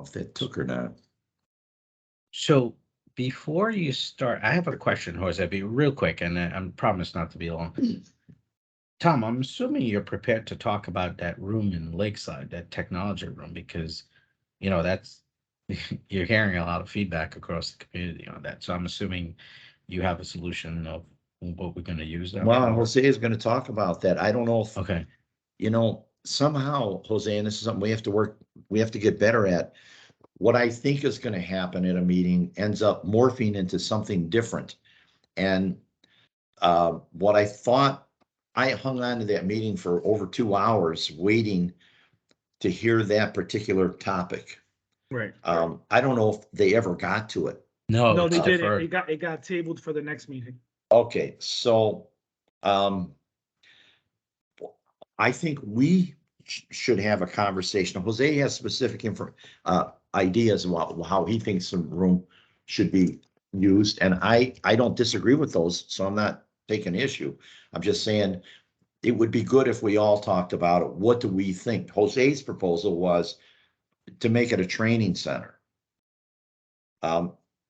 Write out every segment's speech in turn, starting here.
know if that took or not. So before you start, I have a question, Jose. Be real quick, and I promise not to be long. Tom, I'm assuming you're prepared to talk about that room in Lakeside, that technology room, because that's you're hearing a lot of feedback across the community on that. So I'm assuming you have a solution of what we're going to use that Well, for. Jose is going to talk about that. I don't know if, Okay. somehow, Jose, and this is something we have to get better at. What I think is going to happen at a meeting ends up morphing into something different. And what I thought, I hung on to that meeting for over 2 hours waiting to hear that particular topic. Right. I don't know if they ever got to it. No, No, it's they did it. deferred. It got tabled for the next meeting. Okay, so I think we should have a conversation. Jose has specific ideas about how he thinks some room should be used, and I don't disagree with those, so I'm not taking issue. I'm just saying it would be good if we all talked about it. What do we think? Jose's proposal was to make it a training center.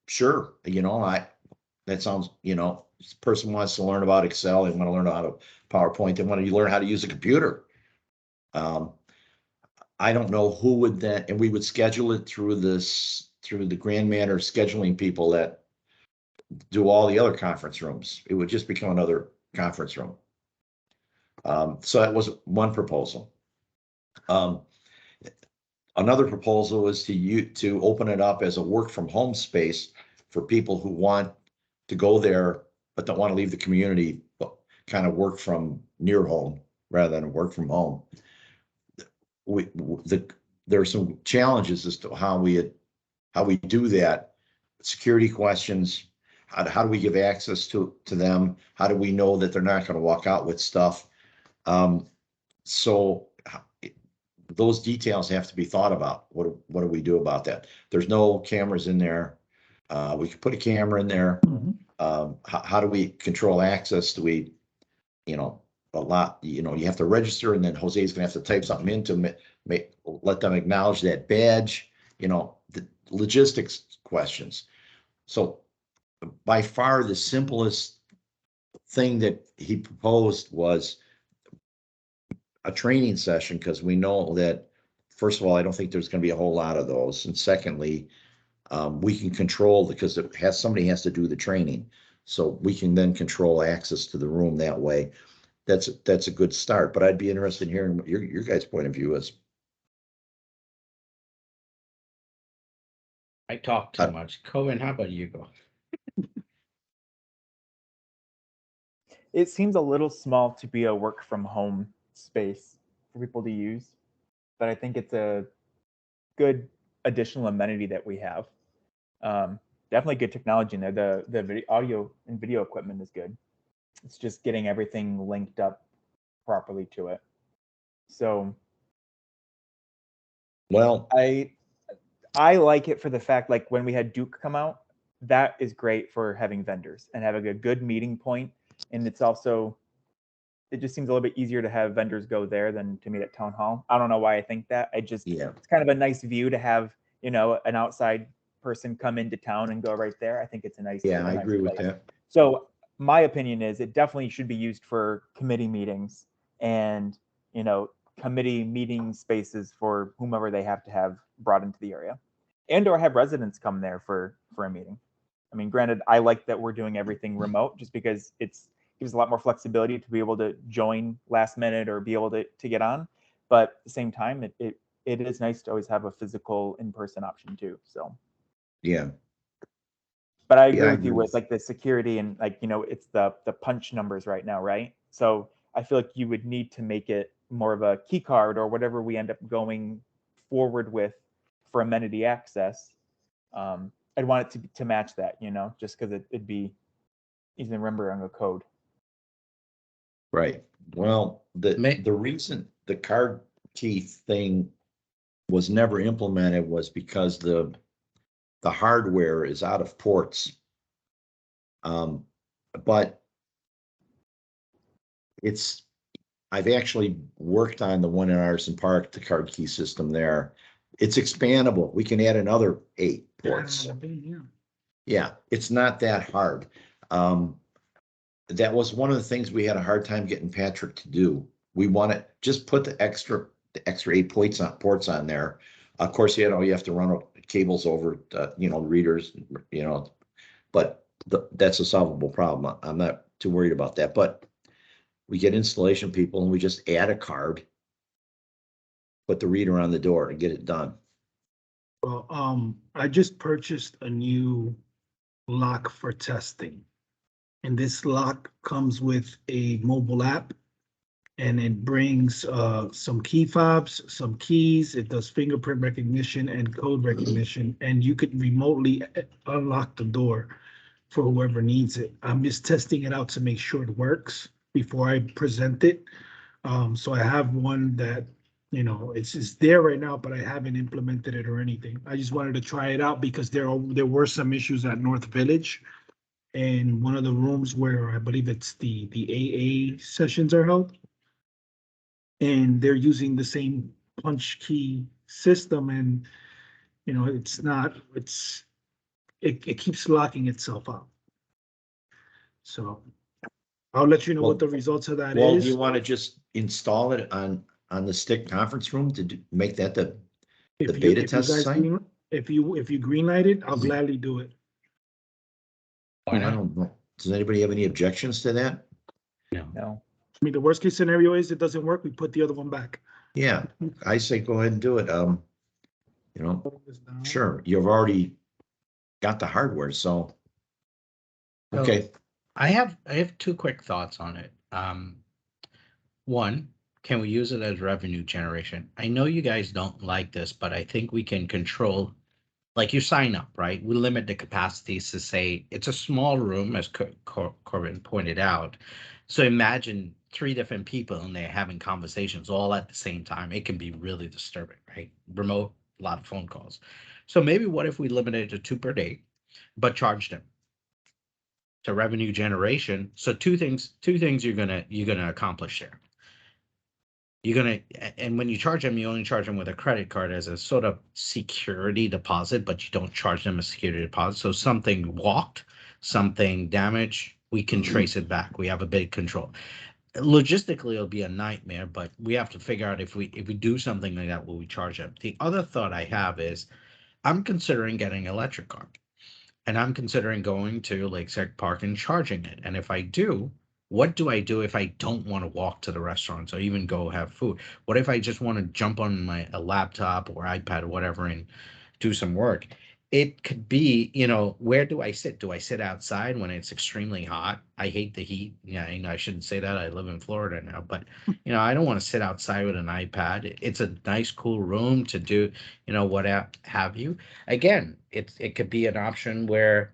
Sure, that sounds, this person wants to learn about Excel, they want to learn how to PowerPoint, they want to learn how to use a computer. I don't know who would then, and we would schedule it through the Grand Manor scheduling people that do all the other conference rooms. It would just become another conference room. So that was one proposal. Another proposal is to open it up as a work from home space for people who want to go there, but don't want to leave the community, but kind of work from near home rather than work from home. There are some challenges as to how we do that. Security questions. How do we give access to them? How do we know that they're not going to walk out with stuff? So those details have to be thought about. What do we do about that? There's no cameras in there. We could put a camera in there. How do we control access? Do we, a lot, you have to register, and then Jose's gonna have to type something in to let them acknowledge that badge, the logistics questions. So by far the simplest thing that he proposed was a training session, because we know that, first of all, I don't think there's going to be a whole lot of those, and secondly, we can control, because somebody has to do the training, so we can then control access to the room that way. That's a good start, but I'd be interested in hearing what your guys' point of view is. I talk too much. Cohen, how about you go? It seems a little small to be a work from home space for people to use, but I think it's a good additional amenity that we have. Definitely good technology in there. The video, audio and video equipment is good. It's just getting everything linked up properly to it. So, well, I like it for the fact, like when we had Duke come out, that is great for having vendors and having a good meeting point. And it's also, it just seems a little bit easier to have vendors go there than to meet at town hall. I don't know why I think that. It's kind of a nice view to have, an outside person come into town and go right there. I think it's a nice. Yeah, I agree with that. So my opinion is it definitely should be used for committee meetings and, committee meeting spaces for whomever they have to have brought into the area, and or have residents come there for a meeting. I mean, granted, I like that we're doing everything remote just because it gives a lot more flexibility to be able to join last minute or be able to get on. But at the same time, it is nice to always have a physical in-person option too. So yeah. But I agree with you with like the security and it's the punch numbers right now, right? So I feel like you would need to make it more of a key card or whatever we end up going forward with for amenity access. I'd want it to match that, just because it'd be easy to remember on the code. Right. Well, the reason the card key thing was never implemented was because the hardware is out of ports. But I've actually worked on the one in Artisan Park, the card key system there, It's expandable. We can add another 8 ports. Yeah. Yeah, it's not that hard. That was one of the things we had a hard time getting Patrick to do. We want to just put the extra 8 ports on there. Of course, you have to run cables over, readers, but that's a solvable problem. I'm not too worried about that, but we get installation people and we just add a card, put the reader on the door and get it done. Well, I just purchased a new lock for testing. And this lock comes with a mobile app, and it brings some key fobs, some keys. It does fingerprint recognition and code recognition, and you could remotely unlock the door for whoever needs it. I'm just testing it out to make sure it works before I present it. So I have one that, it's there right now, but I haven't implemented it or anything. I just wanted to try it out because there were some issues at North Village. And one of the rooms where I believe it's the AA sessions are held. And they're using the same punch key system, and it keeps locking itself up. So I'll let you know what the results of that Well, do is. you want to just install it on the stick conference room to make that the beta test site? If you green light it, I'll gladly do it. Why I not? don't know. Does anybody have any objections to that? No. I mean, the worst case scenario is it doesn't work, we put the other one back. Yeah, I say go ahead and do it. Sure, you've already got the hardware, so. Okay, I have 2 quick thoughts on it. One, can we use it as revenue generation? I know you guys don't like this, but I think we can control, like you sign up, right? We limit the capacities to say it's a small room, as Corbin pointed out. So imagine 3 different people and they're having conversations all at the same time. It can be really disturbing, right? Remote, a lot of phone calls. So maybe what if we limited it to 2 per day, but charged them to revenue generation? So two things you're gonna accomplish there. And when you charge them, you only charge them with a credit card as a sort of security deposit, but you don't charge them a security deposit. So something walked, something damaged, we can trace it back. We have a big control. Logistically, it'll be a nightmare, but we have to figure out if we do something like that, will we charge them? The other thought I have is I'm considering getting an electric car. And I'm considering going to Lakeside Park and charging it. And if I do, what do I do if I don't want to walk to the restaurants or even go have food? What if I just want to jump on a laptop or iPad or whatever and do some work? It could be, where do I sit? Do I sit outside when it's extremely hot? I hate the heat. Yeah, I shouldn't say that. I live in Florida now, but I don't want to sit outside with an iPad. It's a nice, cool room to do, what have you. Again, it could be an option where,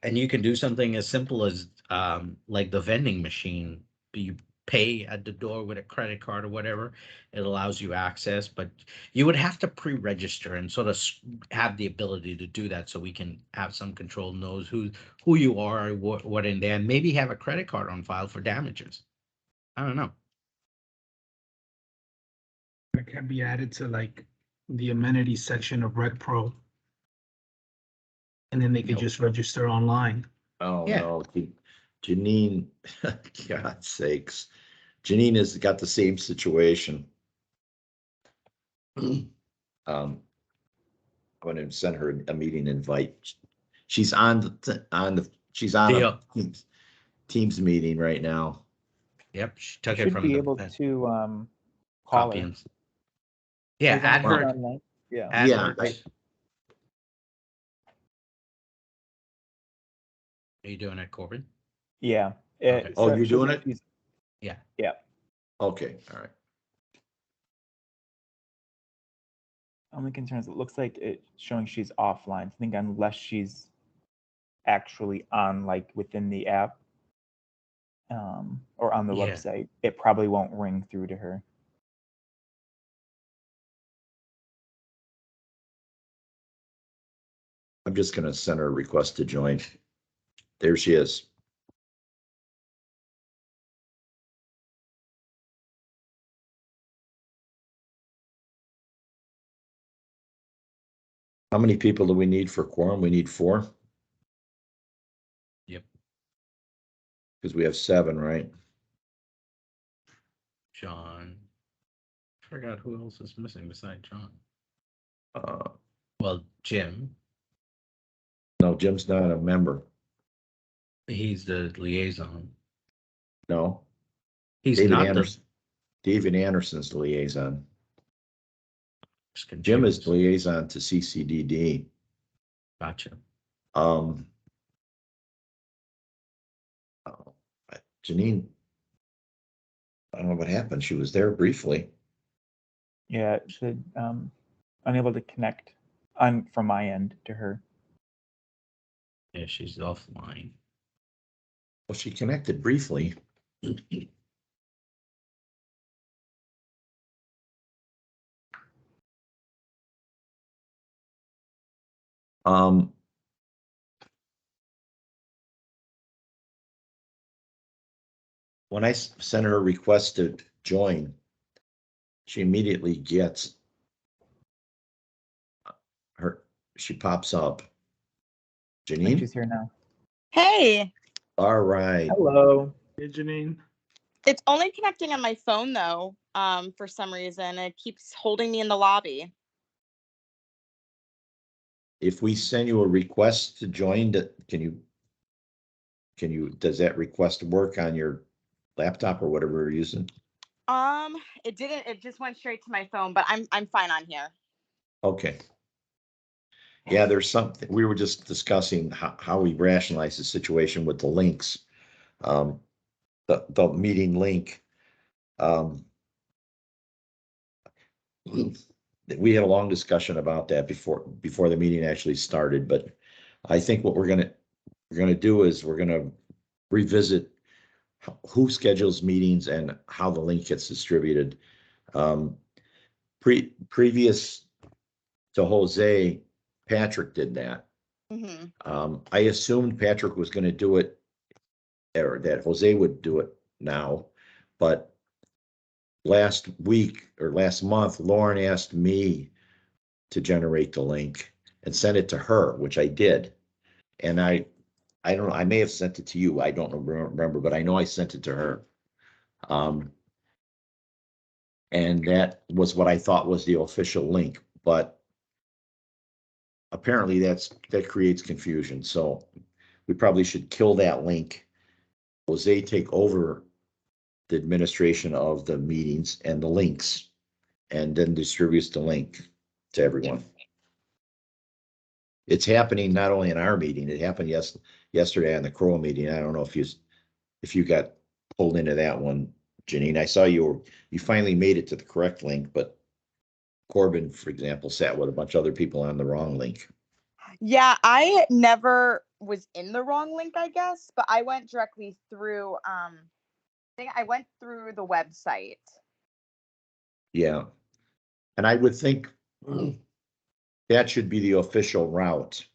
and you can do something as simple as like the vending machine. You pay at the door with a credit card or whatever. It allows you access, but you would have to pre-register and sort of have the ability to do that, so we can have some control, knows who you are, what in there, and maybe have a credit card on file for damages. I don't know. That can be added to the amenities section of Rec Pro. And then they could just register online. oh Yeah. no, Janine, God's sakes. Janine has got the same situation. I'm going to send her a meeting invite. She's on Deal. a Teams meeting right now. Yep, she You took it should from be the able to call her. Copy. Yeah, As long add as it's her. online. Yeah. Add Yeah, her. Are you doing it, Corbin? Yeah. Okay. Oh, you're she'll doing be it? using- Yeah. Yeah. Okay, all right. Only concern is it looks like it's showing she's offline. I think unless she's actually on within the app or on the Yeah. website, it probably won't ring through to her. I'm just going to send her a request to join. There she is. How many people do we need for quorum? We need 4? Yep. Because we have 7, right? John. Forgot who else is missing besides John. Uh, Well, Jim. no, Jim's not a member. He's the liaison. No, He's David not Anderson. David Anderson's the liaison. the. Jim is the liaison to CCDD. Gotcha. Oh, Janine, I don't know what happened. She was there briefly. Yeah, it should unable to connect on from my end to her. Yeah, she's offline. Well, she connected briefly. Um, when I sent her a request to join, she immediately gets her, she pops up. I think Janine? she's here now. Hey, All right. Hello. Hey, Janine. it's only connecting on my phone though. For some reason, it keeps holding me in the lobby. If we send you a request to join, does that request work on your laptop or whatever you're using? It didn't. It just went straight to my phone, but I'm fine on here. Okay. Yeah, there's something, we were just discussing how we rationalize the situation with the links. The meeting link. We had a long discussion about that before the meeting actually started, but I think what we're gonna do is we're gonna revisit who schedules meetings and how the link gets distributed. Previous to Jose, Patrick did that. I assumed Patrick was gonna do it, or that Jose would do it now, but last week or last month, Lauren asked me to generate the link and send it to her, which I did. And I don't know, I may have sent it to you. I don't remember, but I know I sent it to her. And that was what I thought was the official link, but apparently that creates confusion. So we probably should kill that link. Jose take over the administration of the meetings and the links, and then distributes the link to everyone. It's happening not only in our meeting, it happened yesterday on the Crow meeting. I don't know if you got pulled into that one, Janine. I saw you finally made it to the correct link, but Corbin, for example, sat with a bunch of other people on the wrong link. Yeah, I never was in the wrong link, I guess, but I went directly through. I think I went through the website. Yeah, and I would think that should be the official route.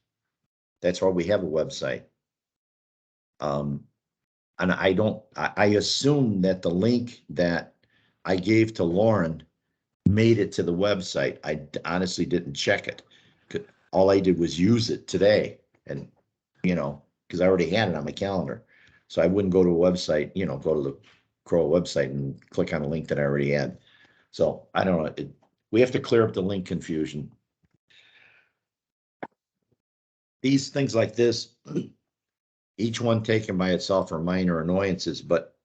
That's why we have a website. And I assume that the link that I gave to Lauren made it to the website. I honestly didn't check it. All I did was use it today, and because I already had it on my calendar. So I wouldn't go to a website, go to the Crow website and click on a link that I already had. So I don't know. We have to clear up the link confusion. These things like this, each one taken by itself are minor annoyances, but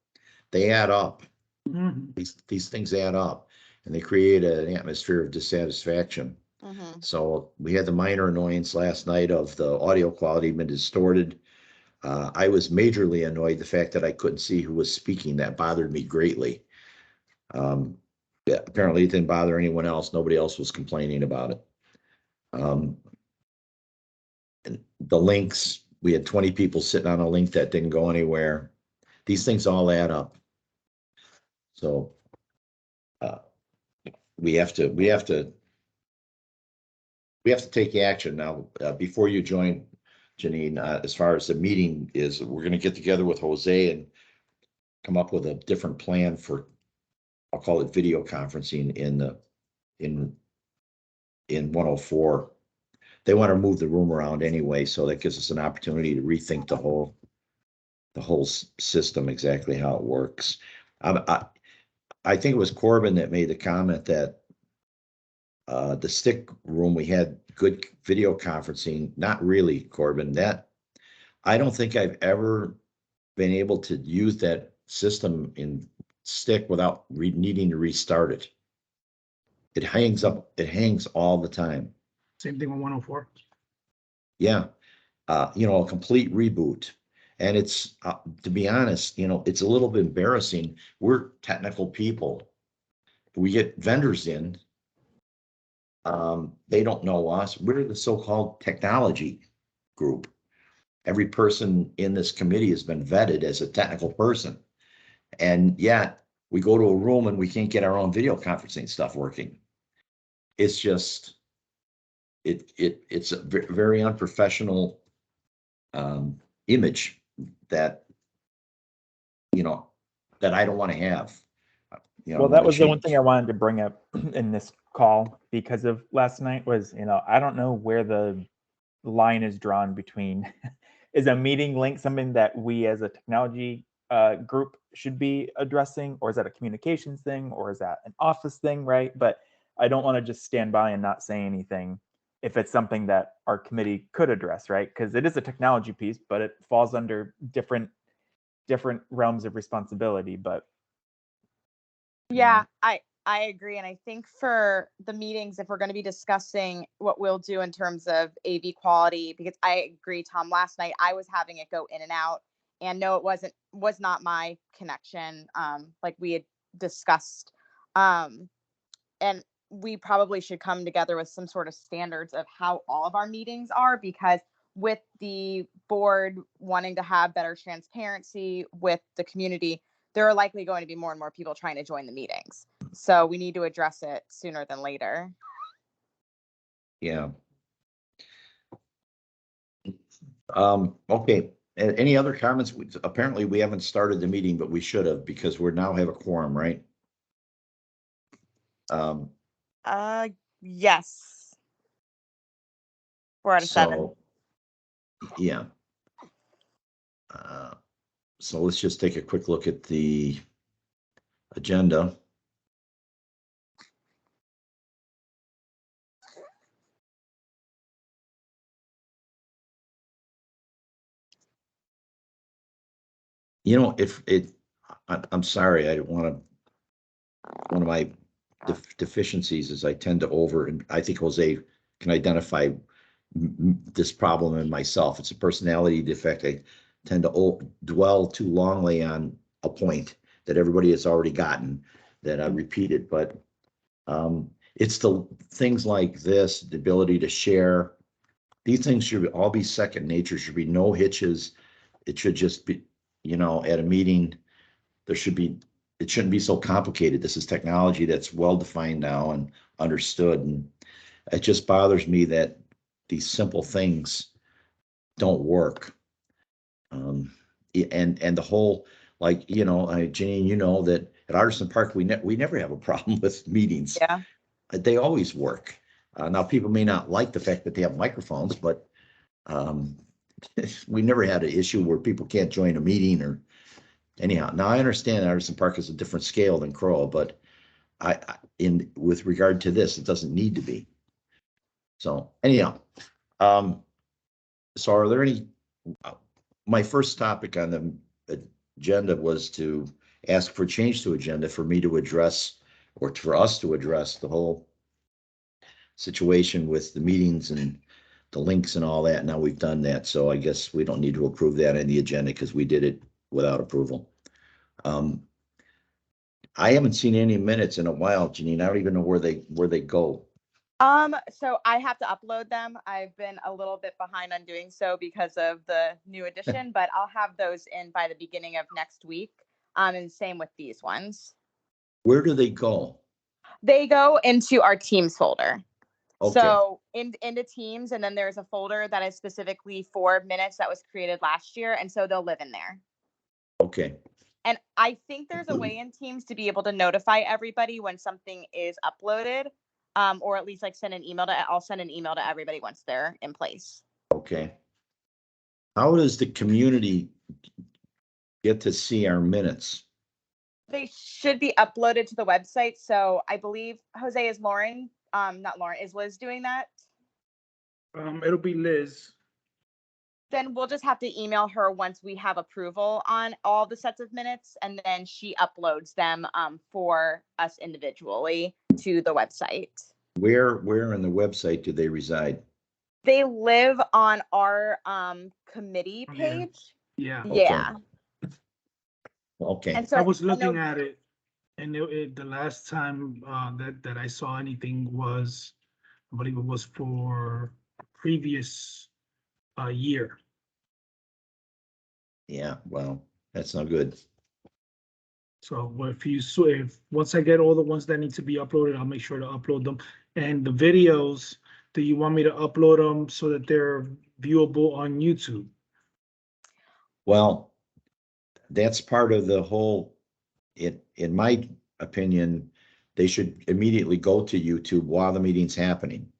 they add up. These things add up, and they create an atmosphere of dissatisfaction. So we had the minor annoyance last night of the audio quality being distorted. I was majorly annoyed the fact that I couldn't see who was speaking. That bothered me greatly. Yeah, apparently it didn't bother anyone else. Nobody else was complaining about it. And the links, we had 20 people sitting on a link that didn't go anywhere. These things all add up. So we have to take action now. Before you join, Janine, as far as the meeting is, we're going to get together with Jose and come up with a different plan for, I'll call it video conferencing in 104. they want to move the room around anyway, so that gives us an opportunity to rethink the whole system, exactly how it works. I think it was Corbin that made the comment that the stick room, we had good video conferencing. Not really, Corbin. That I don't think I've ever been able to use that system in stick without needing to restart it. It hangs up. It hangs all the time. Same thing with 104. Yeah. A complete reboot. And it's, to be honest, it's a little bit embarrassing. We're technical people. We get vendors in. They don't know us. We're the so-called technology group. Every person in this committee has been vetted as a technical person. And yet we go to a room and we can't get our own video conferencing stuff working. It's just, it's a very unprofessional image that that I don't want to have. Well, that was the one thing I wanted to bring up in this call because of last night was, I don't know where the line is drawn between is a meeting link something that we as a technology group should be addressing, or is that a communications thing, or is that an office thing, right? But I don't want to just stand by and not say anything if it's something that our committee could address, right? Because it is a technology piece, but it falls under different realms of responsibility. But Yeah, I agree. And I think for the meetings, if we're going to be discussing what we'll do in terms of AV quality, because I agree, Tom, last night I was having it go in and out, and no, was not my connection, like we had discussed. And we probably should come together with some sort of standards of how all of our meetings are, because with the board wanting to have better transparency with the community, there are likely going to be more and more people trying to join the meetings. So we need to address it sooner than later. Yeah. Okay. Any other comments? Apparently we haven't started the meeting, but we should have, because we now have a quorum, right? Yes. 4 out of 7. Yeah. So let's just take a quick look at the agenda. I'm sorry, I don't want to, one of my deficiencies is I tend to and I think Jose can identify this problem in myself. It's a personality defect. I tend to dwell too longly on a point that everybody has already gotten, that I repeated, but it's the things like this, the ability to share. These things should all be second nature, should be no hitches. It should just be, at a meeting, it shouldn't be so complicated. This is technology that's well-defined now and understood. And it just bothers me that these simple things don't work. And the whole, like, Janine, that at Artisan Park, we never have a problem with meetings. Yeah. They always work. Now, people may not like the fact that they have microphones, but we never had an issue where people can't join a meeting or anyhow. Now, I understand Artisan Park is a different scale than Crowell, but with regard to this, it doesn't need to be. So anyhow, so are there any, my first topic on the agenda was to ask for change to agenda for me to address, or for us to address, the whole situation with the meetings and the links and all that. Now we've done that, so I guess we don't need to approve that in the agenda because we did it without approval. I haven't seen any minutes in a while, Janine. I don't even know where they go. So I have to upload them. I've been a little bit behind on doing so because of the new edition, but I'll have those in by the beginning of next week. And same with these ones. Where do they go? They go into our Teams folder. Okay. So into Teams, and then there's a folder that is specifically for minutes that was created last year, and so they'll live in there. Okay. And I think there's a way in Teams to be able to notify everybody when something is uploaded. or at least like I'll send an email to everybody once they're in place. Okay. How does the community get to see our minutes? They should be uploaded to the website. So I believe Jose is is Liz doing that? It'll be Liz. Then we'll just have to email her once we have approval on all the sets of minutes, and then she uploads them for us individually to the website. Where in the website do they reside? They live on our committee page. Yeah. Yeah. Okay. And so I was looking at it, and the last time that I saw anything was, I believe it was for previous year. Yeah, well, that's not good. So if once I get all the ones that need to be uploaded, I'll make sure to upload them. And the videos, do you want me to upload them so that they're viewable on YouTube? Well, that's part of the whole, in my opinion, they should immediately go to YouTube while the meeting's happening.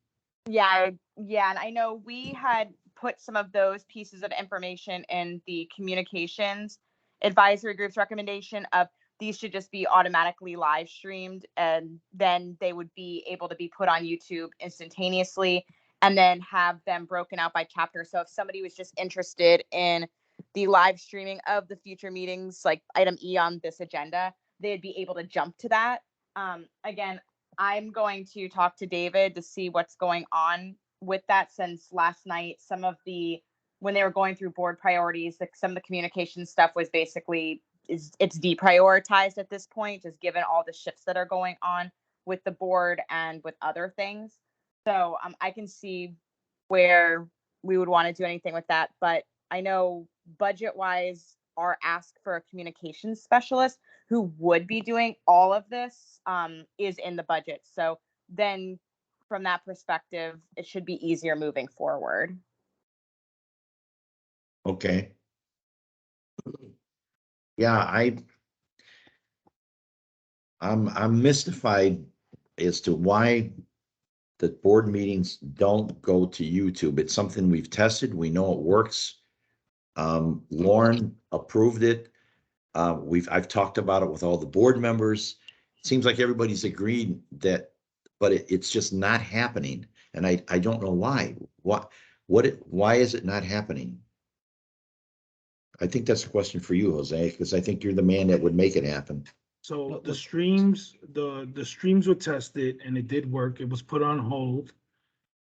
yeah, and I know we had put some of those pieces of information in the communications advisory group's recommendation of these should just be automatically live streamed, and then they would be able to be put on YouTube instantaneously, and then have them broken out by chapter. So if somebody was just interested in the live streaming of the future meetings, like item E on this agenda, they'd be able to jump to that. Again, I'm going to talk to David to see what's going on with that, since last night, when they were going through board priorities, some of the communication stuff was basically, it's deprioritized at this point, just given all the shifts that are going on with the board and with other things. So I can see where we would want to do anything with that. But I know budget wise, our ask for a communications specialist who would be doing all of this is in the budget. So then from that perspective, it should be easier moving forward. Okay. Yeah, I'm mystified as to why the board meetings don't go to YouTube. It's something we've tested. We know it works. Lauren approved it. I've talked about it with all the board members. It seems like everybody's agreed that, but it's just not happening. And I don't know why. Why is it not happening? I think that's a question for you, Jose, because I think you're the man that would make it happen. So the streams were tested and it did work. It was put on hold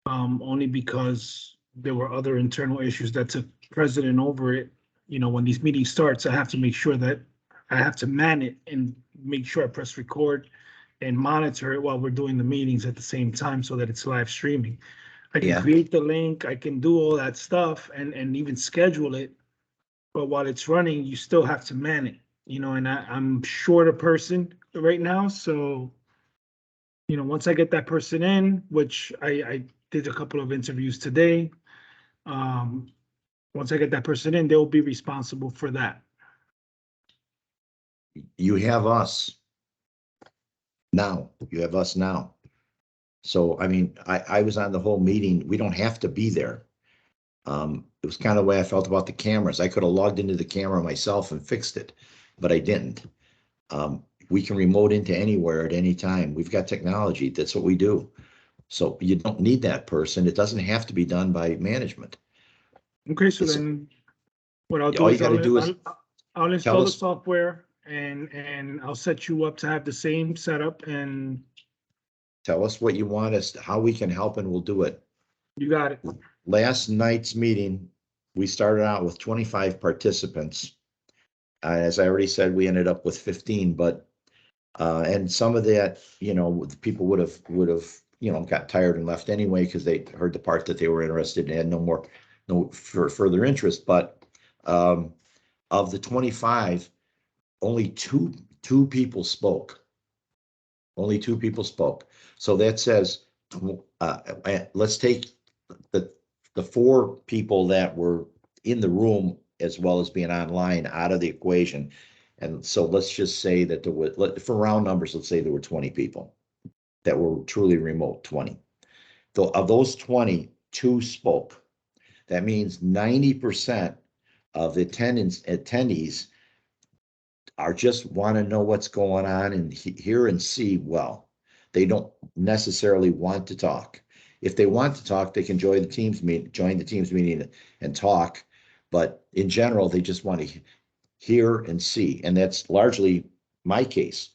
only because there were other internal issues that took precedent over it. You know, when these meetings starts, I have to make sure that I have to man it and make sure I press record and monitor it while we're doing the meetings at the same time so that it's live streaming. I can create the link, I can do all that stuff and even schedule it. But while it's running, you still have to man it, you know, and I'm short a person right now. So, you know, once I get that person in, which I did a couple of interviews today, once I get that person in, they'll be responsible for that. You have us now. You have us now. So, I mean, I was on the whole meeting. We don't have to be there. It was kind of the way I felt about the cameras. I could have logged into the camera myself and fixed it, but I didn't. We can remote into anywhere at any time. We've got technology. That's what we do. So you don't need that person. It doesn't have to be done by management. Okay, so then what I'll do All is you got to do is I'll install the software and I'll set you up to have the same setup and tell us what you want us, how we can help, and we'll do it. you got it. Last night's meeting, we started out with 25 participants. As I already said, we ended up with 15, but and some of that, you know, the people would have, you know, got tired and left anyway because they heard the part that they were interested in and had no further interest. But of the 25, only two people spoke. Only 2 people spoke. So that says, let's take the 4 people that were in the room as well as being online out of the equation. And so let's just say that there were, for round numbers, let's say there were 20 people. that were truly remote, 20. Though of those 20, 2 spoke. That means 90% of the attendees are just want to know what's going on and hear and see well. They don't necessarily want to talk. If they want to talk, they can join the team's meeting and talk. But in general, they just want to hear and see. And that's largely my case.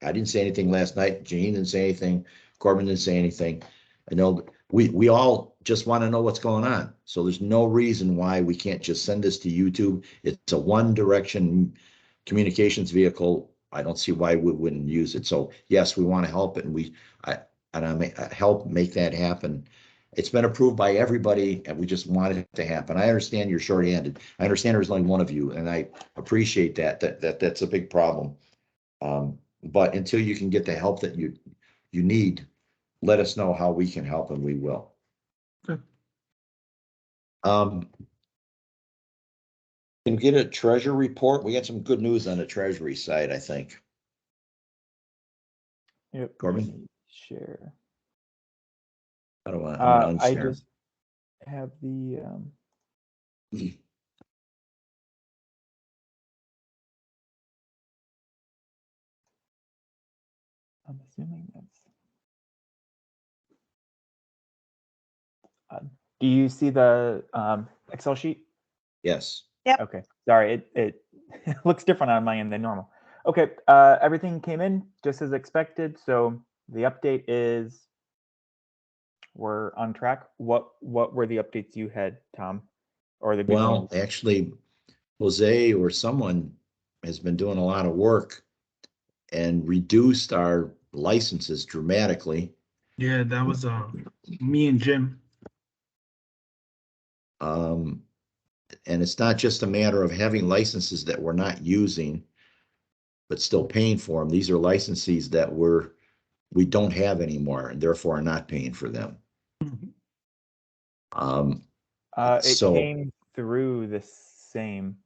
I didn't say anything last night. Janine didn't say anything. Corbin didn't say anything. I know we all just want to know what's going on. So there's no reason why we can't just send this to YouTube. It's a one direction communications vehicle. I don't see why we wouldn't use it. So yes, we want to help it, and I help make that happen. It's been approved by everybody, and we just want it to happen. I understand you're short-handed. I understand there's only one of you, and I appreciate that's a big problem. But until you can get the help that you need, let us know how we can help, and we will. Okay. Can get a treasury report. We got some good news on the treasury side, I think. Yep. let Corbin? me Share. I don't want. I'm gonna I unshare. just have the. I'm assuming that's. Do you see the Excel sheet? Yes. Yep. Okay, sorry, it looks different on my end than normal. Okay, everything came in just as expected. So the update is we're on track. What were the updates you had, Tom, or the good Well, news? actually, Jose or someone has been doing a lot of work and reduced our licenses dramatically. Yeah, that was me and Jim. And it's not just a matter of having licenses that we're not using, but still paying for them. These are licenses that we don't have anymore, and therefore are not paying for them. It So came through the same.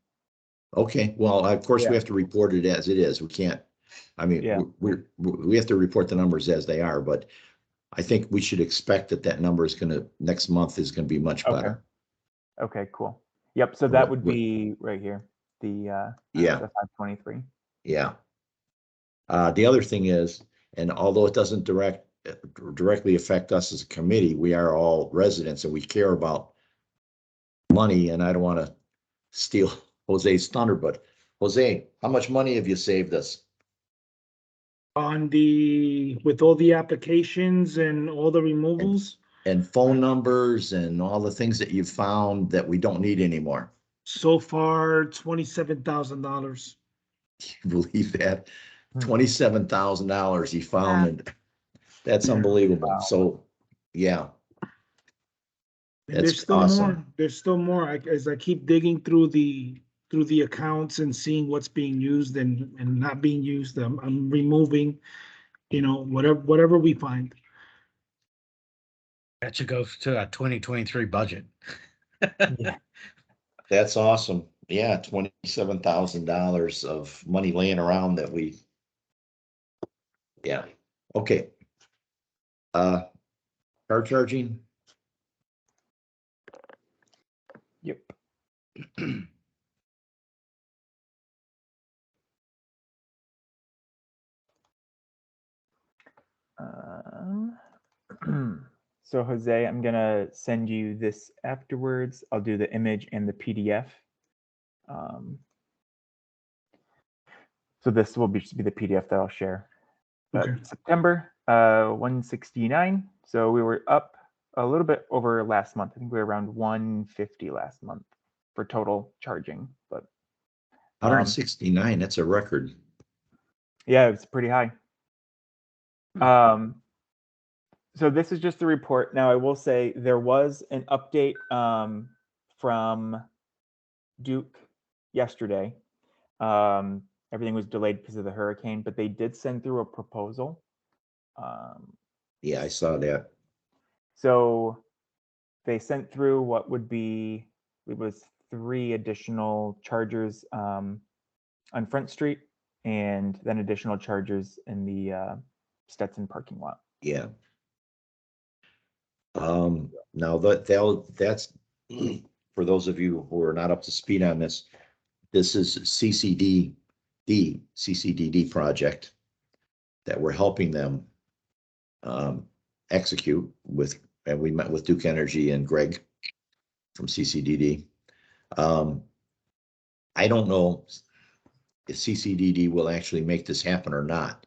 okay, well, of course we Yeah. have to report it as it is. We can't. I mean, Yeah. we have to report the numbers as they are, but I think we should expect that number is next month is gonna be much better. Okay, cool. Yep. So that would be right here. The Yeah. the 523. Yeah. The other thing is, and although it doesn't directly affect us as a committee, we are all residents and we care about money, and I don't want to steal Jose's thunder, but Jose, how much money have you saved us? With all the applications and all the removals, And phone numbers and all the things that you've found that we don't need anymore. so far, $27,000. You believe that? Hmm. $27,000 he found, and that's Yeah. unbelievable. Wow. So, yeah, And there's that's still awesome. more. There's still more. As I keep digging through the accounts and seeing what's being used and not being used, I'm removing, whatever we find. That should go to a 2023 budget. Yeah. That's awesome. Yeah, $27,000 of money laying around that yeah. Okay. Car charging. Yep. So Jose, I'm gonna send you this afterwards. I'll do the image and the PDF. So this will just be the PDF that I'll share. Okay. September 169. So we were up a little bit over last month. I think we were around 150 last month for total charging. But 169, that's a record. yeah, it's pretty high. So this is just the report. Now I will say there was an update from Duke yesterday. Everything was delayed because of the hurricane, but they did send through a proposal. Yeah, I saw that. So they sent through what would be, it was 3 additional chargers on Front Street, and then additional chargers in the Stetson parking lot. Yeah. Now that's for those of you who are not up to speed on this. This is CCDD project that we're helping them execute with, and we met with Duke Energy and Greg from CCDD. I don't know if CCDD will actually make this happen or not.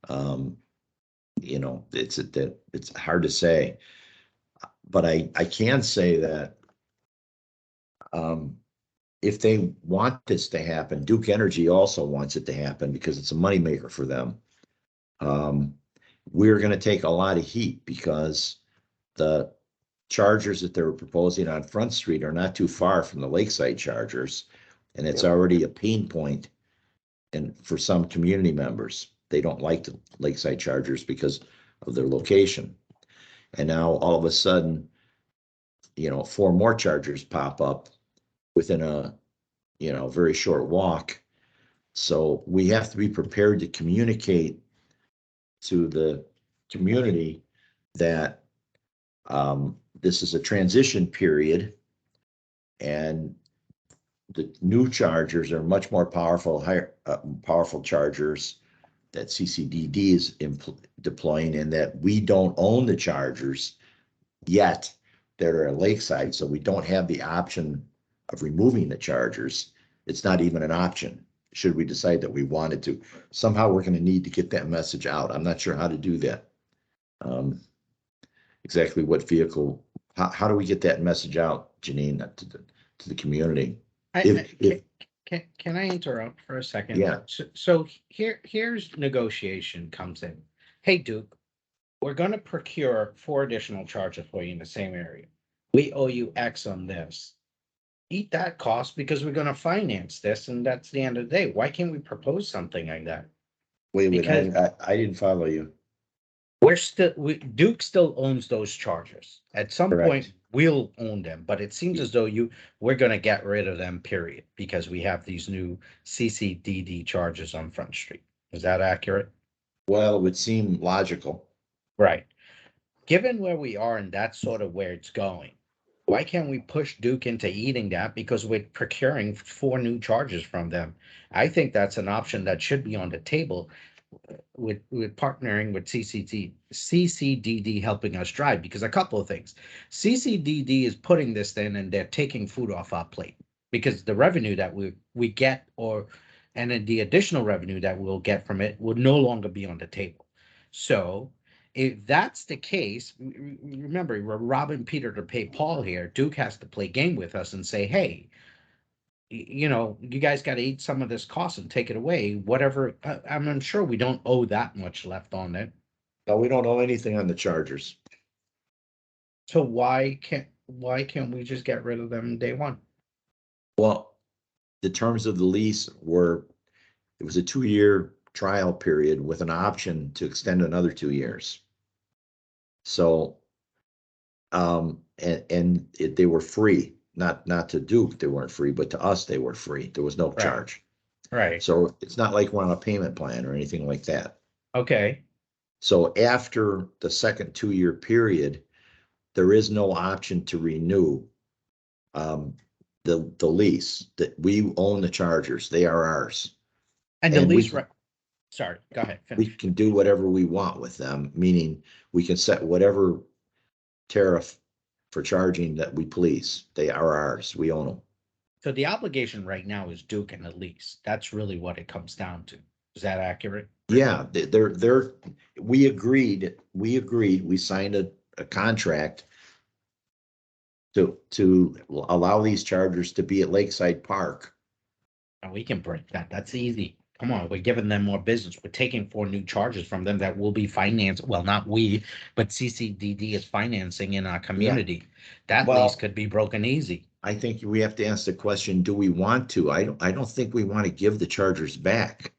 You know, it's hard to say, but I can say that if they want this to happen, Duke Energy also wants it to happen because it's a moneymaker for them. We're going to take a lot of heat because the chargers that they're proposing on Front Street are not too far from the Lakeside chargers, and it's already a pain point. And for some community members, they don't like the Lakeside chargers because of their location. And now all of a sudden, you know, 4 more chargers pop up within a, you know, very short walk. So we have to be prepared to communicate to the community that this is a transition period, and the new chargers are much more powerful, higher powerful chargers that CCDD is deploying, and that we don't own the chargers yet that are at Lakeside, so we don't have the option of removing the chargers. It's not even an option should we decide that we wanted to. Somehow we're going to need to get that message out. I'm not sure how to do that. Exactly what vehicle, how do we get that message out, Janine, to the community? Can I interrupt for a second? Yeah. So here's negotiation comes in. Hey, Duke, we're going to procure 4 additional chargers for you in the same area. We owe you X on this. Eat that cost because we're going to finance this, and that's the end of the day. Why can't we propose something like that? Wait, Because I didn't follow you. Duke still owns those chargers. At some Correct. point, we'll own them, but it seems as though we're going to get rid of them, period, because we have these new CCDD chargers on Front Street. Is that accurate? Well, it would seem logical. Right. Given where we are and that's sort of where it's going, why can't we push Duke into eating that? Because we're procuring 4 new chargers from them. I think that's an option that should be on the table with partnering with CCDD helping us drive, because a couple of things. CCDD is putting this in and they're taking food off our plate because the revenue that we get and then the additional revenue that we'll get from it will no longer be on the table. So if that's the case, remember, we're robbing Peter to pay Paul here. Duke has to play game with us and say, hey, you know, you guys got to eat some of this cost and take it away. Whatever. I'm sure we don't owe that much left on it. No, we don't owe anything on the chargers. So why can't we just get rid of them day one? Well, the terms of the lease it was a 2-year trial period with an option to extend another 2 years. So, they were free, not to Duke, they weren't free, but to us, they were free. There was no charge. Right. So it's not like we're on a payment plan or anything like that. Okay. So after the second 2-year period, there is no option to renew the lease. That we own the chargers, they are ours. And the lease, sorry, go ahead. We can do whatever we want with them, meaning we can set whatever tariff for charging that we please. They are ours. We own them. So the obligation right now is Duke and the lease. That's really what it comes down to. Is that accurate? Yeah, we agreed, we signed a contract to allow these chargers to be at Lakeside Park. And we can break that. That's easy. Come on, we're giving them more business. We're taking 4 new chargers from them that will be financed. Well, not we, but CCDD is financing in our community. That lease could be broken easy. I think we have to ask the question, do we want to? I don't think we want to give the chargers back.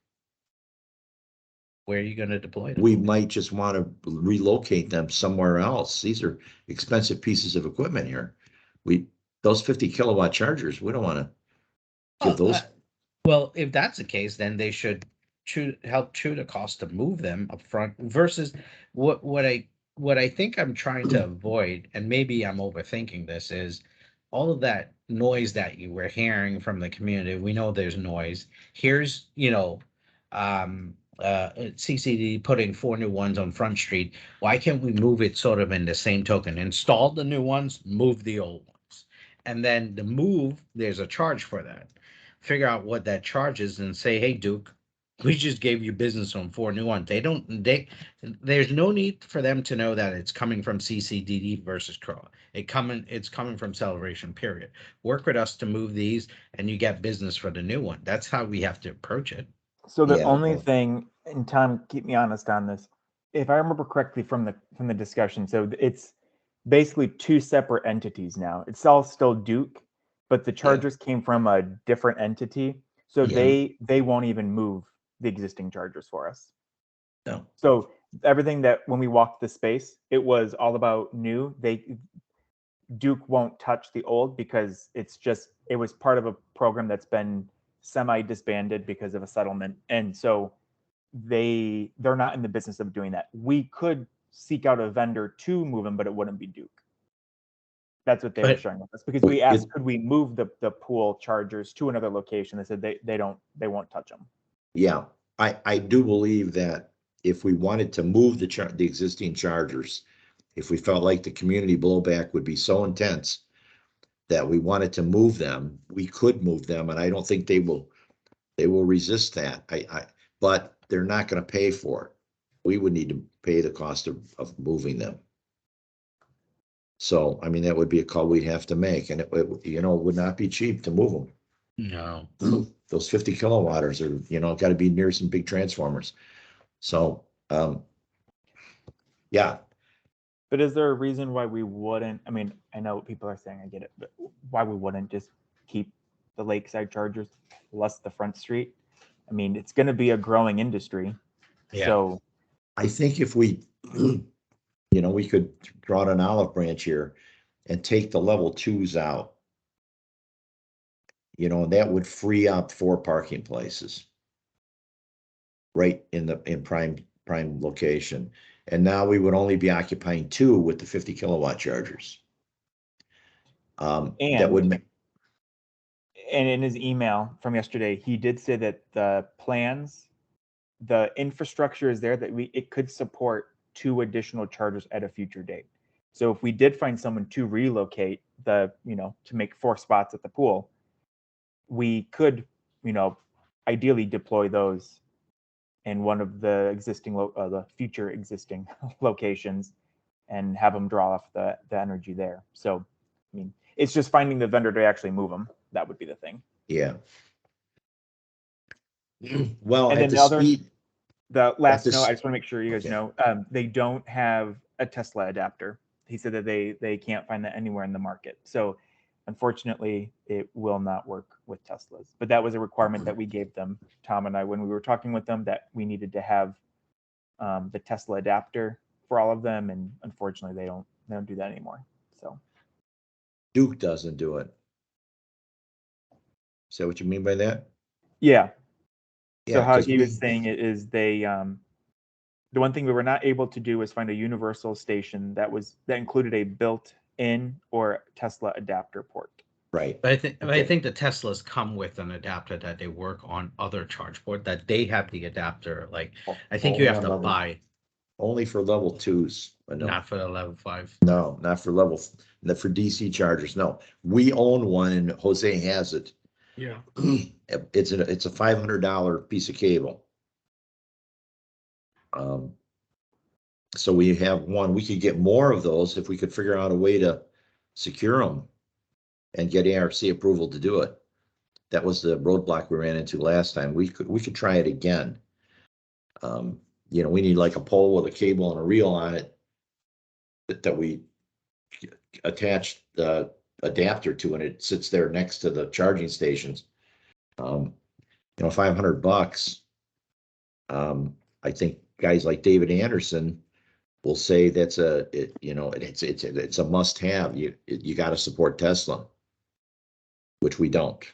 Where are you going to deploy them? We might just want to relocate them somewhere else. These are expensive pieces of equipment here. Those 50 kilowatt chargers, we don't want to give those. Well, if that's the case, then they should help chew the cost to move them up front versus what I think I'm trying to avoid, and maybe I'm overthinking this, is all of that noise that you were hearing from the community. We know there's noise. Here's, CCD putting 4 new ones on Front Street. Why can't we move it sort of in the same token? Install the new ones, move the old ones. And then the move, there's a charge for that. Figure out what that charge is and say, hey, Duke, we just gave you business on 4 new ones. There's no need for them to know that it's coming from CCDD versus CROA. It's coming from Celebration, period. Work with us to move these and you get business for the new one. That's how we have to approach it. So the Yeah, only well- thing, and Tom, keep me honest on this, if I remember correctly from the discussion, so it's basically 2 separate entities now. It's all still Duke, but the chargers came from a different entity, so Yeah. they won't even move the existing chargers for us. No. So everything that when we walked the space, it was all about new. Duke won't touch the old because it was part of a program that's been semi-disbanded because of a settlement, and so they're not in the business of doing that. We could seek out a vendor to move them, but it wouldn't be Duke. That's what they were sharing with us, because we asked, could we move the pool chargers to another location? They said they won't touch them. Yeah, I do believe that if we wanted to move the existing chargers, if we felt like the community blowback would be so intense that we wanted to move them, we could move them, and I don't think they will resist that. But they're not going to pay for it. We would need to pay the cost of moving them. So, I mean, that would be a call we'd have to make, and it would not be cheap to move them. No. Those 50 kilowatters are, got to be near some big transformers. So, yeah. But is there a reason why we wouldn't? I mean, I know what people are saying, I get it, but why we wouldn't just keep the lakeside chargers plus the Front Street? I mean, it's going to be a growing industry. Yeah. So I think if we, we could draw an olive branch here and take the level 2s out, that would free up 4 parking places right in prime location. And now we would only be occupying 2 with the 50 kilowatt chargers. That would make. And in his email from yesterday, he did say that the plans, the infrastructure is there, that it could support 2 additional chargers at a future date. So if we did find someone to relocate to make 4 spots at the pool, we could, ideally deploy those in one of the existing, the future existing locations, and have them draw off the energy there. So, I mean, it's just finding the vendor to actually move them. That would be the thing. Yeah. Well, And at then the the last this- note, I just want to make sure you guys okay. know, they don't have a Tesla adapter. He said that they can't find that anywhere in the market. So unfortunately, it will not work with Teslas. But that was a requirement that we gave them, Tom and I, when we were talking with them, that we needed to have the Tesla adapter for all of them. And unfortunately, they don't do that anymore. So Duke doesn't do it. Is that what you mean by that? yeah. So Yeah, how 'cause he was saying it is they the one thing we were not able to do was find a universal station that included a built-in or Tesla adapter port. Right. But I think the Teslas come with an adapter that they work on other charge port, that they have the adapter. Like, I think you have to buy. Only for level 2s. No. Not for the level 5. No, not for for DC chargers. No, we own one and Jose has it. Yeah. It's a $500 piece of cable. So we have one. We could get more of those if we could figure out a way to secure them and get ARC approval to do it. That was the roadblock we ran into last time. We could try it again. We need like a pole with a cable and a reel on it that we attach the adapter to, and it sits there next to the charging stations. $500. I think guys like David Anderson will say it's a must have. You got to support Tesla, which we don't.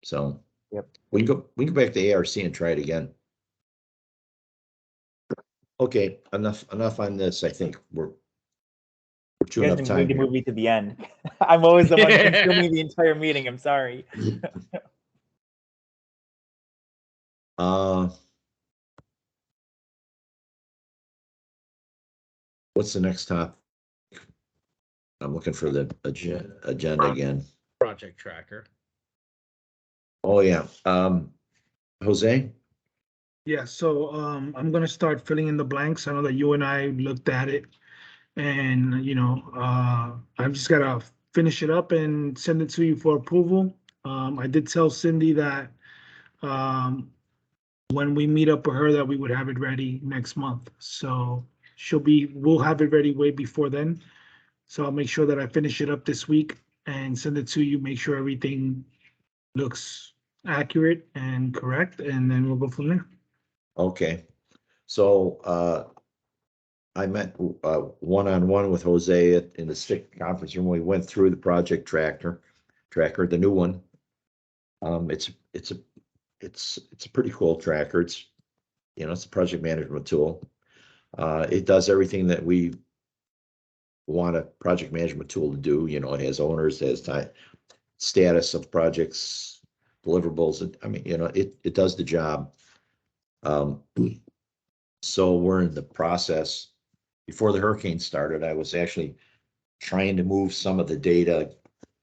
So Yep. We can go back to ARC and try it again. Okay, enough on this. I think we're You chewing guys up didn't time bring the here. movie to the end. I'm always the one consuming the entire meeting. I'm sorry. What's the next topic? I'm looking for the agenda again. Project tracker. Oh, yeah. Jose? Yeah, so I'm gonna start filling in the blanks. I know that you and I looked at it. And, I've just gotta finish it up and send it to you for approval. I did tell Cindy that when we meet up with her that we would have it ready next month. So we'll have it ready way before then. So I'll make sure that I finish it up this week and send it to you, make sure everything looks accurate and correct, and then we'll go from there. Okay. So, I met one-on-one with Jose in the stick conference room. We went through the project tracker, the new one. It's a pretty cool tracker. It's a project management tool. It does everything that we want a project management tool to do. It has owners, it has time, status of projects, deliverables. I mean, it does the job. So we're in the process. Before the hurricane started, I was actually trying to move some of the data,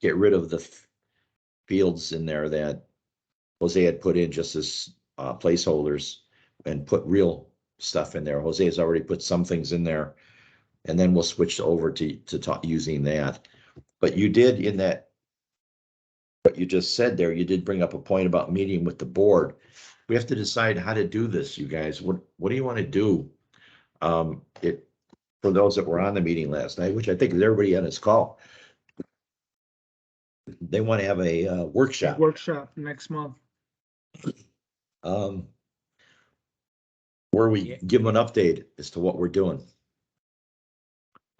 get rid of the fields in there that Jose had put in just as placeholders and put real stuff in there. Jose has already put some things in there, and then we'll switch over to talk using that. But you did in that, what you just said there, you did bring up a point about meeting with the board. We have to decide how to do this, you guys. What do you want to do? For those that were on the meeting last night, which I think is everybody on this call, they want to have a workshop. Workshop next month. Where we Yeah. give them an update as to what we're doing.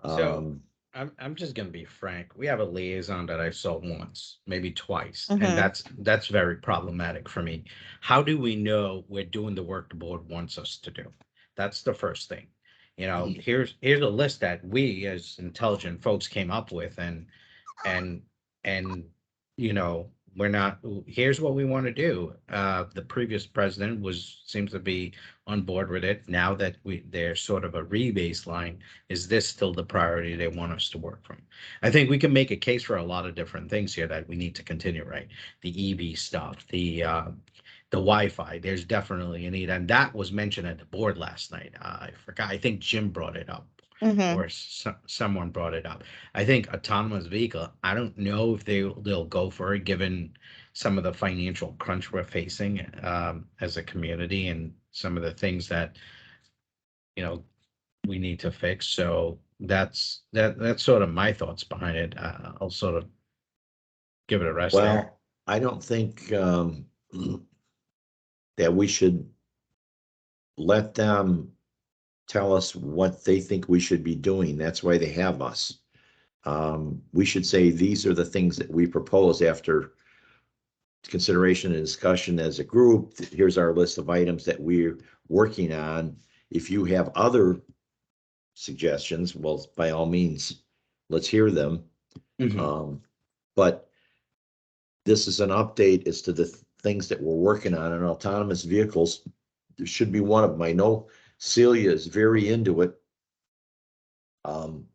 So I'm just gonna be frank. We have a liaison that I saw once, maybe twice, Mhm. and that's very problematic for me. How do we know we're doing the work the board wants us to do? That's the first thing. Here's a list that we as intelligent folks came up with, and we're not. Here's what we want to do. The previous president seems to be on board with it. Now that they're sort of a rebaseline, is this still the priority they want us to work from? I think we can make a case for a lot of different things here that we need to continue, right? The EV stuff, the Wi-Fi, there's definitely a need. And that was mentioned at the board last night. I forgot. I think Jim brought it up. Mhm. Or someone brought it up. I think autonomous vehicle, I don't know if they'll go for it, given some of the financial crunch we're facing as a community and some of the things that we need to fix. So that's sort of my thoughts behind it. I'll sort of give it a rest there. Well, I don't think that we should let them tell us what they think we should be doing. That's why they have us. We should say, these are the things that we propose after consideration and discussion as a group. Here's our list of items that we're working on. If you have other suggestions, well, by all means, let's hear them. But this is an update as to the things that we're working on, and autonomous vehicles. There should be one of them. I know Celia is very into it.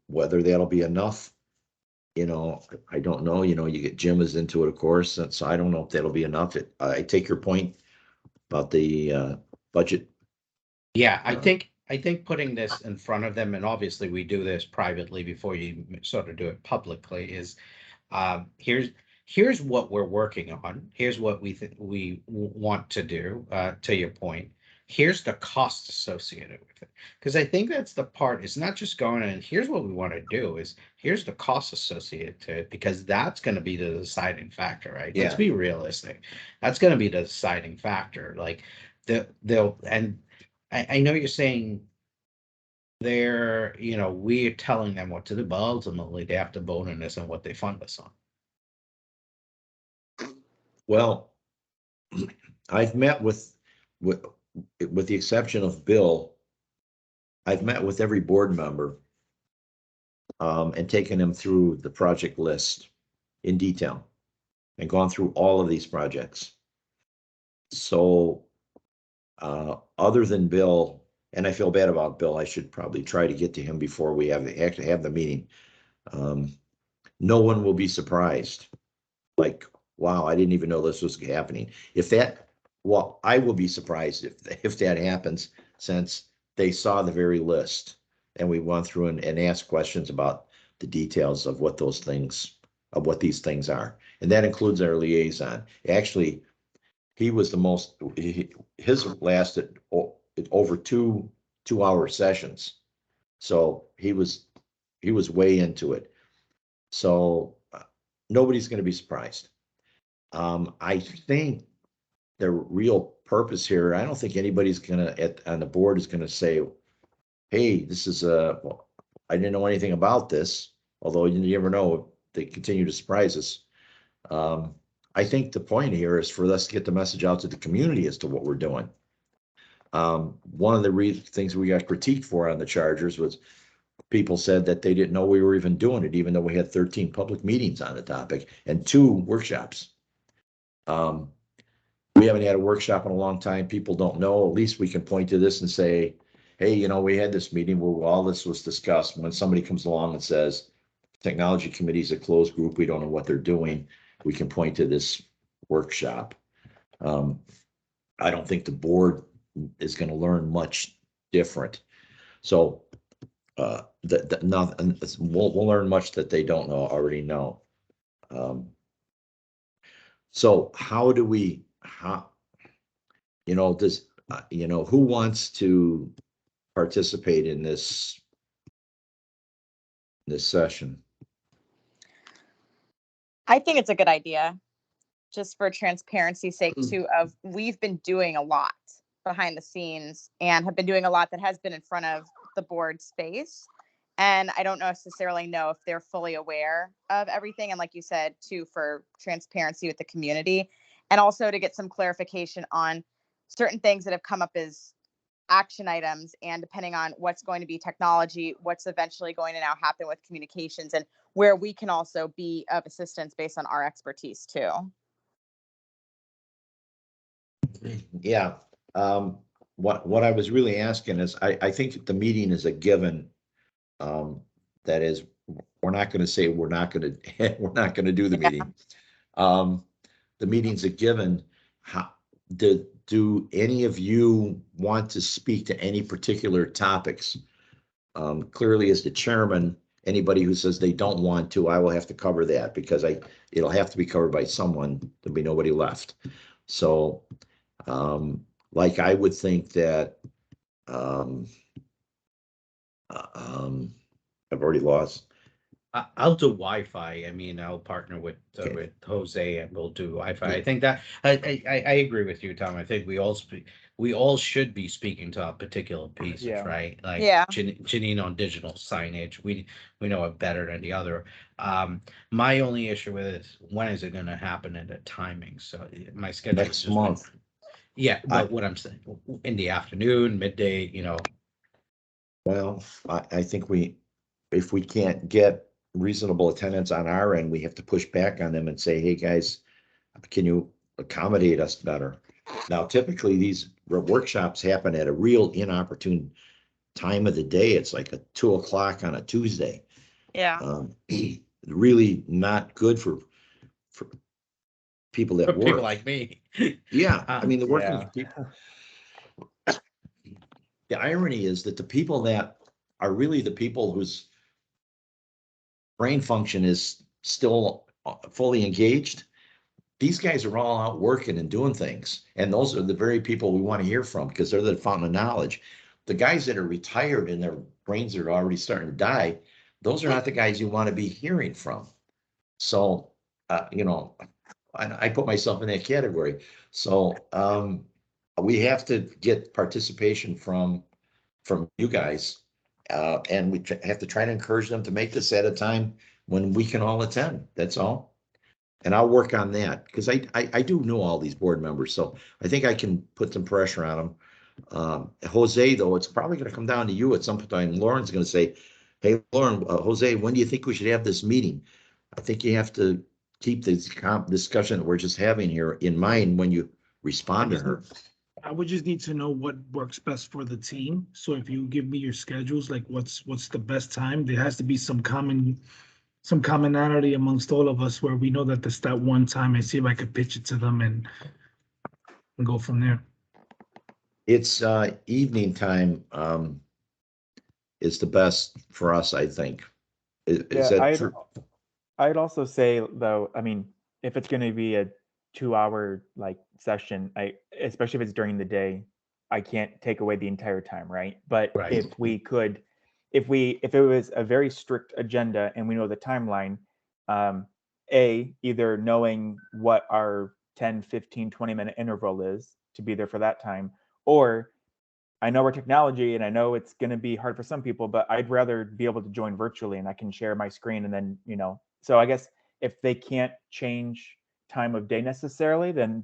Whether that'll be enough, I don't know. You get Jim is into it, of course, and so I don't know if that'll be enough. I take your point about the budget. Yeah, I think putting this in front of them, and obviously we do this privately before you sort of do it publicly, is here's what we're working on. Here's what we want to do. To your point, here's the cost associated with it, because I think that's the part. It's not just going in. Here's what we want to do. Is here's the cost associated to it, because that's going to be the deciding factor, right? Let's Yeah. be realistic. That's going to be the deciding factor. Like they'll and I know you're saying we're telling them what to do, but ultimately they have to vote on this and what they fund us on. Well, I've met with the exception of Bill, I've met with every board member and taken them through the project list in detail and gone through all of these projects. So other than Bill, and I feel bad about Bill, I should probably try to get to him before we actually have the meeting. No one will be surprised. Like, wow, I didn't even know this was happening. Well, I will be surprised if that happens, since they saw the very list and we went through and asked questions about the details of what these things are. And that includes our liaison. Actually, he was the most, his lasted over 2 hour sessions. So he was way into it. So nobody's going to be surprised. I think the real purpose here, I don't think anybody's on the board is gonna say, hey, this is well, I didn't know anything about this, although you never know, they continue to surprise us. I think the point here is for us to get the message out to the community as to what we're doing. One of the things we got critiqued for on the Chargers was people said that they didn't know we were even doing it, even though we had 13 public meetings on the topic and 2 workshops. We haven't had a workshop in a long time. People don't know. At least we can point to this and say, hey, we had this meeting where all this was discussed. When somebody comes along and says, technology committee is a closed group, we don't know what they're doing, we can point to this workshop. I don't think the board is going to learn much different. So we'll learn much that they don't already know. So how do we, who wants to participate in this session? I think it's a good idea, just for transparency's sake too, of we've been doing a lot behind the scenes and have been doing a lot that has been in front of the board space. And I don't necessarily know if they're fully aware of everything. And like you said, too, for transparency with the community, and also to get some clarification on certain things that have come up as action items, and depending on what's going to be technology, what's eventually going to now happen with communications, and where we can also be of assistance based on our expertise too. Yeah. What I was really asking is, I think the meeting is a given. That is, we're not going to say we're not going to do the meeting. The meeting's a given. How do any of you want to speak to any particular topics? Clearly, as the chairman, anybody who says they don't want to, I will have to cover that, because it'll have to be covered by someone. There'll be nobody left. So, like, I would think that I've already lost. I'll do Wi-Fi. I mean, I'll partner with Jose, and we'll do Wi-Fi. I think that I agree with you, Tom. I think we all should be speaking to our particular pieces, right? Like Janine on digital signage, we know it better than the other. My only issue with it is, when is it going to happen, and the timing. So my schedule Next month. Yeah, but what I'm saying, in the afternoon, midday, Well, I think if we can't get reasonable attendance on our end, we have to push back on them and say, hey, guys, can you accommodate us better? Now, typically these workshops happen at a real inopportune time of the day. It's like 2:00 on a Tuesday. Yeah. Really not good for people that work. People like me. Yeah. I mean, the working people. The irony is that the people that are really the people whose brain function is still fully engaged, these guys are all out working and doing things. And those are the very people we want to hear from, because they're the fountain of knowledge. The guys that are retired and their brains are already starting to die, those are not the guys you want to be hearing from. So, I put myself in that category. So we have to get participation from you guys. And we have to try to encourage them to make this at a time when we can all attend. That's all. And I'll work on that because I do know all these board members, so I think I can put some pressure on them. Jose, though, it's probably going to come down to you at some time. Lauren's going to say, "Hey, Lauren, Jose, when do you think we should have this meeting?" I think you have to keep this discussion that we're just having here in mind when you respond to her. I would just need to know what works best for the team. So if you give me your schedules, like what's the best time, there has to be some commonality amongst all of us where we know that this that one time. I see if I could pitch it to them and go from there. It's evening time is the best for us, I think. Is that true? I'd also say though, I mean, if it's going to be a 2-hour like session, especially if it's during the day, I can't take away the entire time, right? But Right. if we could, if it was a very strict agenda and we know the timeline, either knowing what our 10, 15, 20-minute interval is to be there for that time, or I know we're technology and I know it's going to be hard for some people, but I'd rather be able to join virtually and I can share my screen and then, so I guess if they can't change time of day necessarily, then,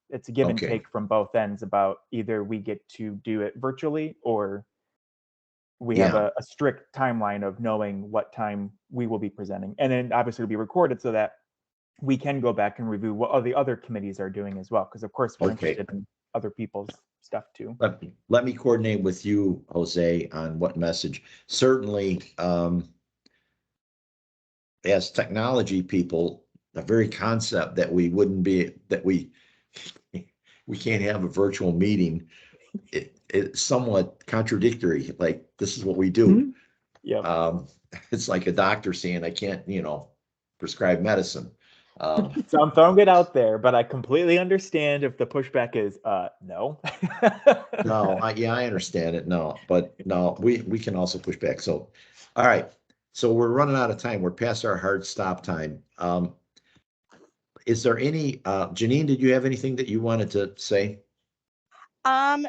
it's a give and Okay. take from both ends about either we get to do it virtually or we have a strict timeline of knowing what time we will be presenting. And then obviously it'll be recorded so that we can go back and review what all the other committees are doing as well. Because of course we're interested in other people's stuff too. Let me coordinate with you, Jose, on what message. Certainly, as technology people, the very concept that we can't have a virtual meeting, it's somewhat contradictory. Like, this is what we do. Mm-hmm. Yeah. It's like a doctor saying, I can't, prescribe medicine. So I'm throwing it out there, but I completely understand if the pushback is no. No, I understand it. No, but no, we can also push back. So, all right. So we're running out of time. We're past our hard stop time. Is there any, Janine, did you have anything that you wanted to say?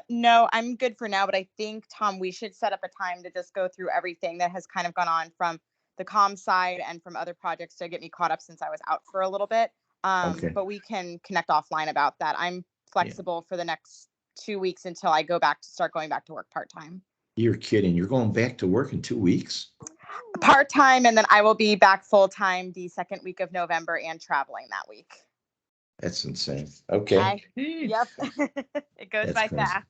No, I'm good for now, but I think, Tom, we should set up a time to just go through everything that has kind of gone on from the comm side and from other projects to get me caught up since I was out for a little bit. Okay. But we can connect offline about that. I'm flexible for the next 2 weeks until I start going back to work part-time. You're kidding. You're going back to work in 2 weeks? Part-time, and then I will be back full-time the second week of November and traveling that week. That's insane. Okay. Yep. It goes by crazy. fast.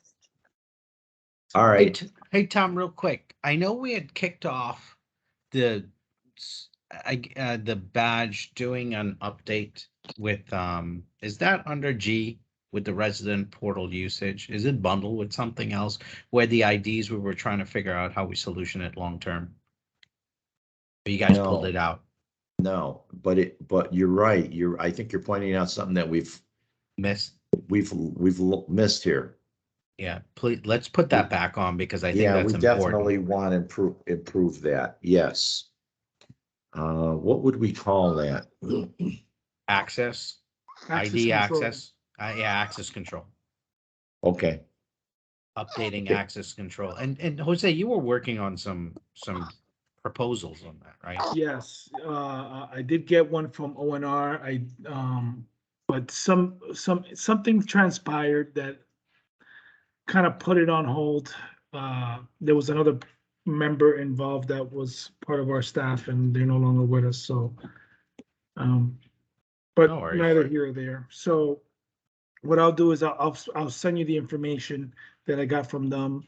All right. Hey, Tom, real quick. I know we had kicked off the badge doing an update with, is that under G with the resident portal usage? Is it bundled with something else where the IDs we were trying to figure out how we solution it long term? You guys pulled it out. No, but you're right. I think you're pointing out something that we've missed here. Yeah, please, let's put that back on because I think that's important. Definitely want to improve that. Yes. What would we call that? Access ID control. access. Access control. Okay. Updating access control. And Jose, you were working on some proposals on that, right? Yes, I did get one from ONR. But something transpired that kind of put it on hold. There was another member involved that was part of our staff, and they're no longer with us. So, but No worries. neither here or there. So, what I'll do is I'll send you the information that I got from them,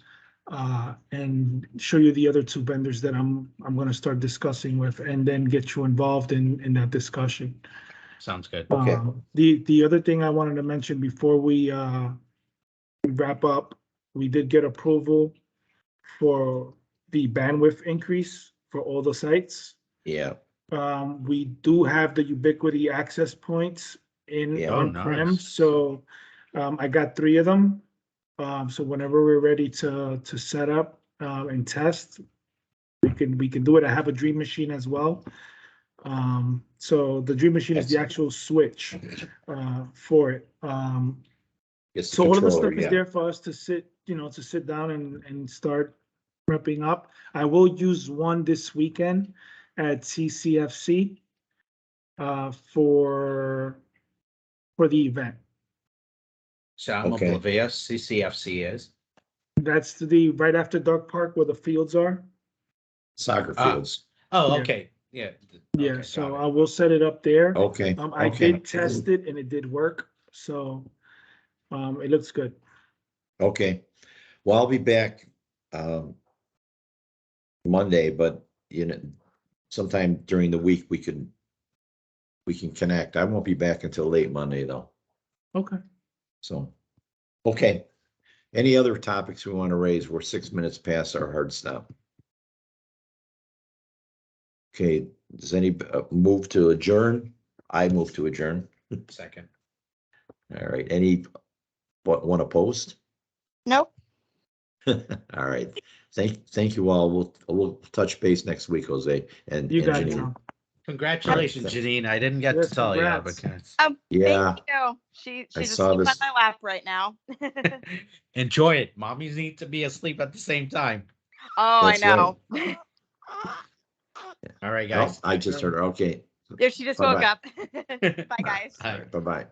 and show you the other two vendors that I'm going to start discussing with, and then get you involved in that discussion. Sounds good. Okay. The other thing I wanted to mention before we wrap up, we did get approval for the bandwidth increase for all the sites. Yeah. We do have the Ubiquity access points in on-prem, nice. so I got 3 of them. So whenever we're ready to set up and test, we can do it. I have a Dream Machine as well. So the Dream Machine is the actual switch for it. So all of the stuff is there for us to sit down and start prepping up. I will use one this weekend at CCFC. for the event. So I'm Okay. oblivious, CCFC is. That's the right after Duck Park where the fields are. Soccer Ah. fields. Oh, Yeah. okay, yeah. Yeah, okay, so got I it. will set it up there. Okay, I okay, did test it and it did work, so it looks good. okay. Well, I'll be back, Monday, but sometime during the week, we can connect. I won't be back until late Monday though. Okay. So, okay. Any other topics we want to raise? We're 6 minutes past our hard stop. Okay, does any move to adjourn? I move to adjourn. Second. All right, any want to post? Nope. All right, thank you all. We'll touch base next week, Jose and You got it, Janine. Tom. Congratulations, All right, Janine. I didn't get Yes, to tell you congrats. because Yeah, Thank you. She's I asleep saw on this. my lap right now. enjoy it. Mommies need to be asleep at the same time. Oh, That's I know. All right, Oh, guys. I just heard her. Okay. Yeah, she just woke Bye-bye. up. Bye, guys. Bye. Bye-bye.